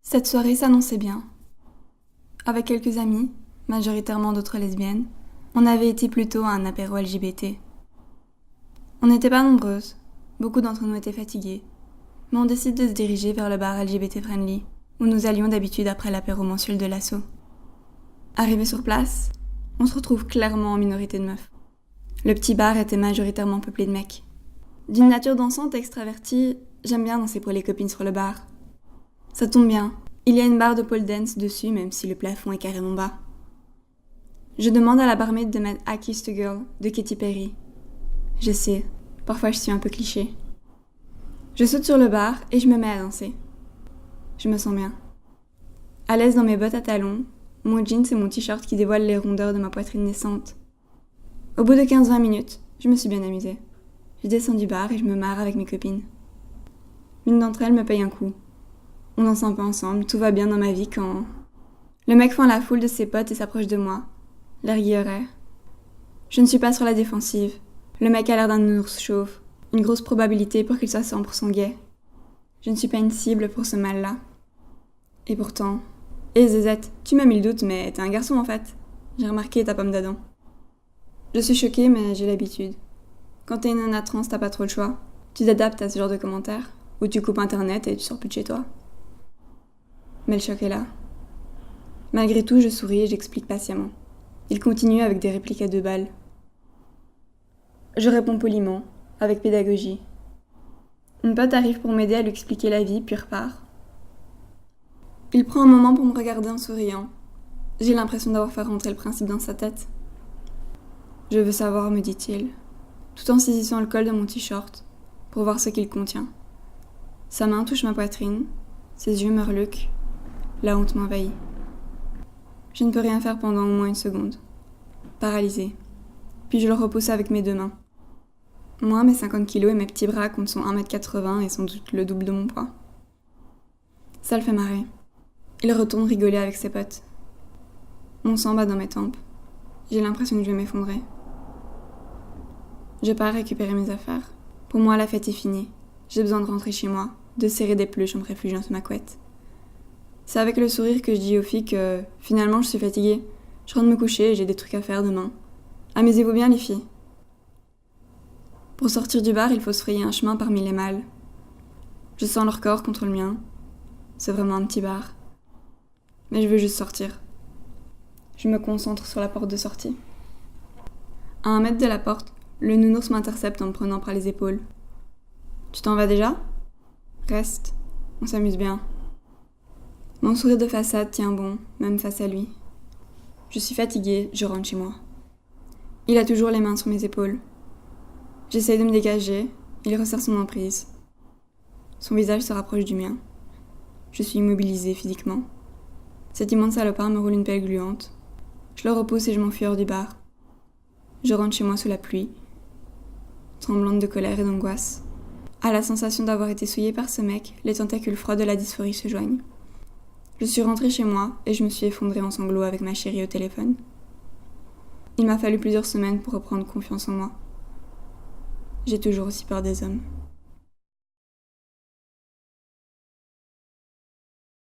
Cette soirée s'annonçait bien. Avec quelques amis, majoritairement d'autres lesbiennes, on avait été plutôt à un apéro LGBT. On n'était pas nombreuses, beaucoup d'entre nous étaient fatigués, mais on décide de se diriger vers le bar LGBT Friendly, où nous allions d'habitude après l'apéro mensuel de l'assaut. Arrivés sur place, on se retrouve clairement en minorité de meufs. Le petit bar était majoritairement peuplé de mecs. D'une nature dansante et extravertie, j'aime bien danser pour les copines sur le bar. Ça tombe bien, il y a une barre de pole dance dessus même si le plafond est carrément bas. Je demande à la barmaid de mettre I Kissed a Girl de Katy Perry. Je sais, parfois je suis un peu cliché. Je saute sur le bar et je me mets à danser. Je me sens bien. À l'aise dans mes bottes à talons, mon jeans et mon t-shirt qui dévoilent les rondeurs de ma poitrine naissante. Au bout de 15-20 minutes, je me suis bien amusée. Je descends du bar et je me marre avec mes copines. L'une d'entre elles me paye un coup. On danse un peu ensemble, tout va bien dans ma vie quand... Le mec fend la foule de ses potes et s'approche de moi, l'air guilleret. Je ne suis pas sur la défensive. Le mec a l'air d'un ours chauve, une grosse probabilité pour qu'il soit 100% gay. Je ne suis pas une cible pour ce mal-là. Et pourtant... Zézette, tu m'as mis le doute, mais t'es un garçon en fait. J'ai remarqué ta pomme d'Adam. Je suis choquée, mais j'ai l'habitude. Quand t'es une nana trans, t'as pas trop le choix. Tu t'adaptes à ce genre de commentaires, ou tu coupes internet et tu sors plus de chez toi. Mais le choc est là. Malgré tout, je souris et j'explique patiemment. Il continue avec des répliques à 2 balles. Je réponds poliment, avec pédagogie. Une pote arrive pour m'aider à lui expliquer la vie, puis repart. Il prend un moment pour me regarder en souriant. J'ai l'impression d'avoir fait rentrer le principe dans sa tête. Je veux savoir, me dit-il, tout en saisissant le col de mon t-shirt, pour voir ce qu'il contient. Sa main touche ma poitrine, ses yeux me reluquent. La honte m'envahit. Je ne peux rien faire pendant au moins 1 seconde. Paralysée. Puis je le repousse avec mes 2 mains. Moi, mes 50 kilos et mes petits bras contre son 1m80 et sans doute le double de mon poids. Ça le fait marrer. Il retourne rigoler avec ses potes. Mon sang bat dans mes tempes. J'ai l'impression que je vais m'effondrer. Je pars récupérer mes affaires. Pour moi, la fête est finie. J'ai besoin de rentrer chez moi, de serrer des peluches en me réfugiant sous ma couette. C'est avec le sourire que je dis aux filles que, finalement, je suis fatiguée. Je rentre me coucher et j'ai des trucs à faire demain. Amusez-vous bien, les filles. Pour sortir du bar, il faut se frayer un chemin parmi les mâles. Je sens leur corps contre le mien. C'est vraiment un petit bar. Mais je veux juste sortir. Je me concentre sur la porte de sortie. À 1 mètre de la porte, le nounours m'intercepte en me prenant par les épaules. « Tu t'en vas déjà ? Reste, on s'amuse bien. » Mon sourire de façade tient bon, même face à lui. Je suis fatiguée, je rentre chez moi. Il a toujours les mains sur mes épaules. J'essaye de me dégager, il resserre son emprise. Son visage se rapproche du mien. Je suis immobilisée physiquement. Cet immense salopard me roule une pelle gluante. Je le repousse et je m'enfuis hors du bar. Je rentre chez moi sous la pluie, tremblante de colère et d'angoisse. À la sensation d'avoir été souillée par ce mec, les tentacules froids de la dysphorie se joignent. Je suis rentrée chez moi et je me suis effondrée en sanglots avec ma chérie au téléphone. Il m'a fallu plusieurs semaines pour reprendre confiance en moi. J'ai toujours aussi peur des hommes.